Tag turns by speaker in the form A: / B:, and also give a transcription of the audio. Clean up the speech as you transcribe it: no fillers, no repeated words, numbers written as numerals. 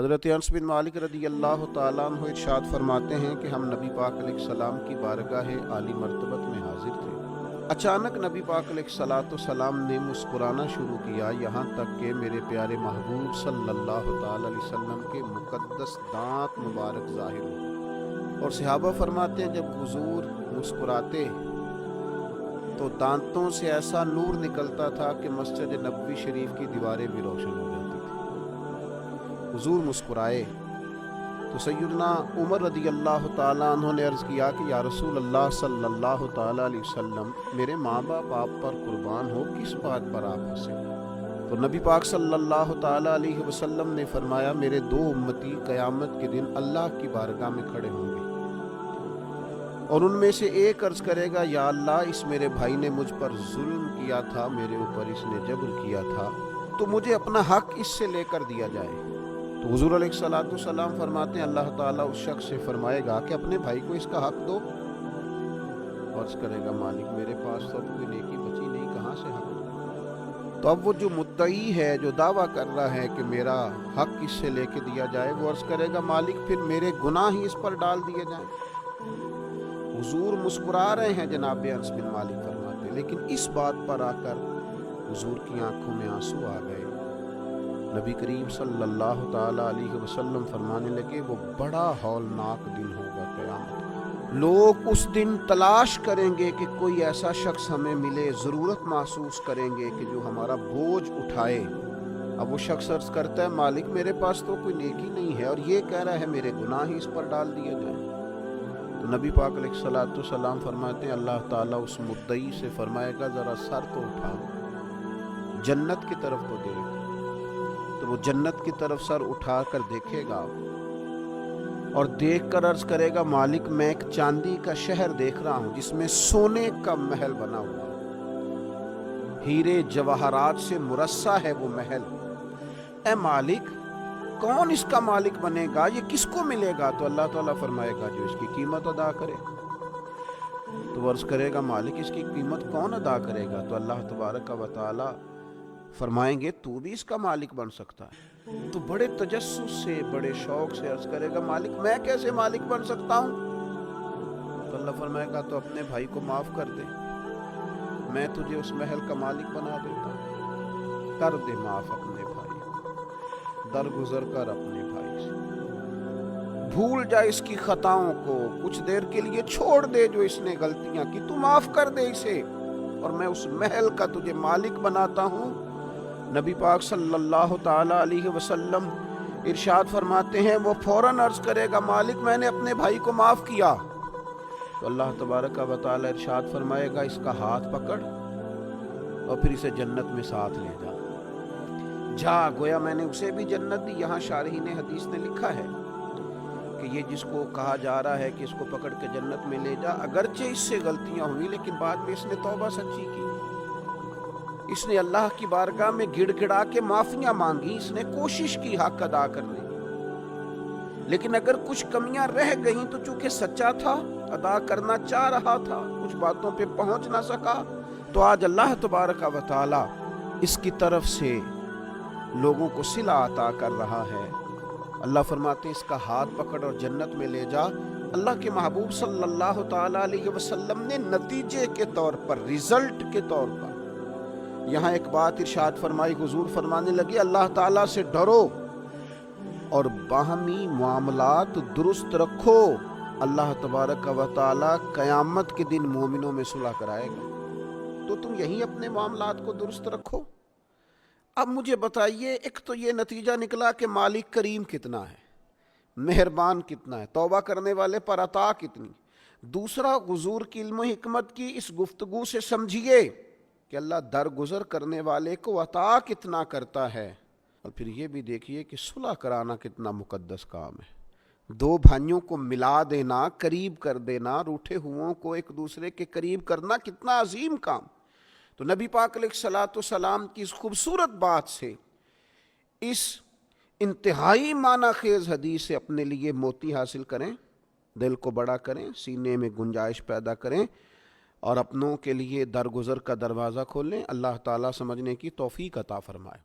A: حضرت انس بن مالک رضی اللہ تعالیٰ عنہ ارشاد فرماتے ہیں کہ ہم نبی پاک علیہ السلام کی بارگاہ عالی مرتبت میں حاضر تھے۔ اچانک نبی پاک علیہ السلام نے مسکرانا شروع کیا، یہاں تک کہ میرے پیارے محبوب صلی اللہ تعالیٰ علیہ وسلم کے مقدس دانت مبارک ظاہر ہوئے۔ اور صحابہ فرماتے ہیں جب حضور مسکراتے تو دانتوں سے ایسا نور نکلتا تھا کہ مسجد نبوی شریف کی دیواریں بھی روشن ہو جاتی تھیں۔ حضور مسکرائے تو سیدنا عمر رضی اللہ تعالیٰ عنہ نے عرض کیا کہ یا رسول اللہ صلی اللہ تعالیٰ علیہ وسلم، میرے ماں باپ آپ پر قربان ہو، کس بات پر آپ ہنسے؟ تو نبی پاک صلی اللہ تعالیٰ علیہ وسلم نے فرمایا، میرے دو امتی قیامت کے دن اللہ کی بارگاہ میں کھڑے ہوں گے اور ان میں سے ایک عرض کرے گا، یا اللہ، اس میرے بھائی نے مجھ پر ظلم کیا تھا، میرے اوپر اس نے جبر کیا تھا، تو مجھے اپنا حق اس سے لے کر دیا جائے۔ تو حضور علیہ السلام فرماتے ہیں اللہ تعالیٰ اس شخص سے فرمائے گا کہ اپنے بھائی کو اس کا حق دو۔ عرض کرے گا، مالک میرے پاس تو اب کوئی نیکی بچی نہیں، کہاں سے حق دو؟ تو اب وہ جو مدعی ہے، جو دعویٰ کر رہا ہے کہ میرا حق اس سے لے کے دیا جائے، وہ عرض کرے گا، مالک پھر میرے گناہ ہی اس پر ڈال دیے جائیں۔ حضور مسکرا رہے ہیں، جناب انس بن مالک فرماتے ہیں، لیکن اس بات پر آ کر حضور کی آنکھوں میں آنسو آ گئے۔ نبی کریم صلی اللہ تعالیٰ علیہ وسلم فرمانے لگے، وہ بڑا ہولناک دن ہوگا قیامت کا۔ لوگ اس دن تلاش کریں گے کہ کوئی ایسا شخص ہمیں ملے، ضرورت محسوس کریں گے کہ جو ہمارا بوجھ اٹھائے۔ اب وہ شخص عرض کرتا ہے، مالک میرے پاس تو کوئی نیکی نہیں ہے، اور یہ کہہ رہا ہے میرے گناہ ہی اس پر ڈال دیے جائیں۔ تو نبی پاک علیہ السلام فرماتے ہیں اللہ تعالیٰ اس مدعی سے فرمائے گا، ذرا سر تو اٹھا، جنت کی طرف تو دیکھ۔ تو وہ جنت کی طرف سر اٹھا کر دیکھے گا اور دیکھ کر عرض کرے گا، مالک میں ایک چاندی کا شہر دیکھ رہا ہوں جس میں سونے کا محل بنا ہوا ہے، ہیرے جواہرات سے مرصع ہے وہ محل۔ اے مالک، کون اس کا مالک بنے گا؟ یہ کس کو ملے گا؟ تو اللہ تعالیٰ فرمائے گا، جو اس کی قیمت ادا کرے۔ تو وہ عرض کرے گا، مالک اس کی قیمت کون ادا کرے گا؟ تو اللہ تبارک و تعالیٰ فرمائیں گے، تو بھی اس کا مالک بن سکتا ہے۔ تو بڑے تجسس سے، بڑے شوق سے عرض کرے گا، مالک میں کیسے مالک بن سکتا ہوں؟ تو اللہ فرمائے گا، تو اپنے بھائی کو معاف کر دے، میں تجھے اس محل کا مالک بنا دیتا ہوں۔ کر دے معاف اپنے بھائی کو، درگزر کر اپنے بھائی سے، بھول جا اس کی خطاؤں کو، کچھ دیر کے لیے چھوڑ دے جو اس نے غلطیاں کی، تو معاف کر دے اسے، اور میں اس محل کا تجھے مالک بناتا ہوں۔ نبی پاک صلی اللہ تعالیٰ علیہ وسلم ارشاد فرماتے ہیں، وہ فوراً عرض کرے گا، مالک میں نے اپنے بھائی کو معاف کیا۔ تو اللہ تبارک و تعالیٰ ارشاد فرمائے گا، اس کا ہاتھ پکڑ اور پھر اسے جنت میں ساتھ لے جا۔ گویا میں نے اسے بھی جنت دی۔ یہاں شارحین حدیث نے لکھا ہے کہ یہ جس کو کہا جا رہا ہے کہ اس کو پکڑ کے جنت میں لے جا، اگرچہ اس سے غلطیاں ہوئی لیکن بعد میں اس نے توبہ سچی کی، اس نے اللہ کی بارگاہ میں گڑ گڑا کے معافیاں مانگی، اس نے کوشش کی حق ادا کرنے کی۔ لیکن اگر کچھ کمیاں رہ گئیں تو چونکہ سچا تھا، ادا کرنا چاہ رہا تھا، کچھ باتوں پہ پہنچ نہ سکا، تو آج اللہ تبارک و تعالی اس کی طرف سے لوگوں کو صلہ عطا کر رہا ہے۔ اللہ فرماتے ہیں، اس کا ہاتھ پکڑ اور جنت میں لے جا۔ اللہ کے محبوب صلی اللہ تعالیٰ علیہ وسلم نے نتیجے کے طور پر، رزلٹ کے طور پر یہاں ایک بات ارشاد فرمائی۔ حضور فرمانے لگے، اللہ تعالیٰ سے ڈرو اور باہمی معاملات درست رکھو، اللہ تبارک و تعالیٰ قیامت کے دن مومنوں میں صلح کرائے گا۔ تو تم یہی اپنے معاملات کو درست رکھو۔ اب مجھے بتائیے، ایک تو یہ نتیجہ نکلا کہ مالک کریم کتنا ہے، مہربان کتنا ہے، توبہ کرنے والے پر عطا کتنی۔ دوسرا، حضور کی علم و حکمت کی اس گفتگو سے سمجھیے کہ اللہ درگزر کرنے والے کو عطا کتنا کرتا ہے، اور پھر یہ بھی دیکھیے کہ صلح کرانا کتنا مقدس کام ہے۔ دو بھائیوں کو ملا دینا، قریب کر دینا، روٹھے ہوئوں کو ایک دوسرے کے قریب کرنا کتنا عظیم کام۔ تو نبی پاک علیہ السلام کی اس خوبصورت بات سے، اس انتہائی معنی خیز حدیث سے اپنے لیے موتی حاصل کریں، دل کو بڑا کریں، سینے میں گنجائش پیدا کریں، اور اپنوں کے لیے درگزر کا دروازہ کھولیں۔ اللہ تعالیٰ سمجھنے کی توفیق عطا فرمائے۔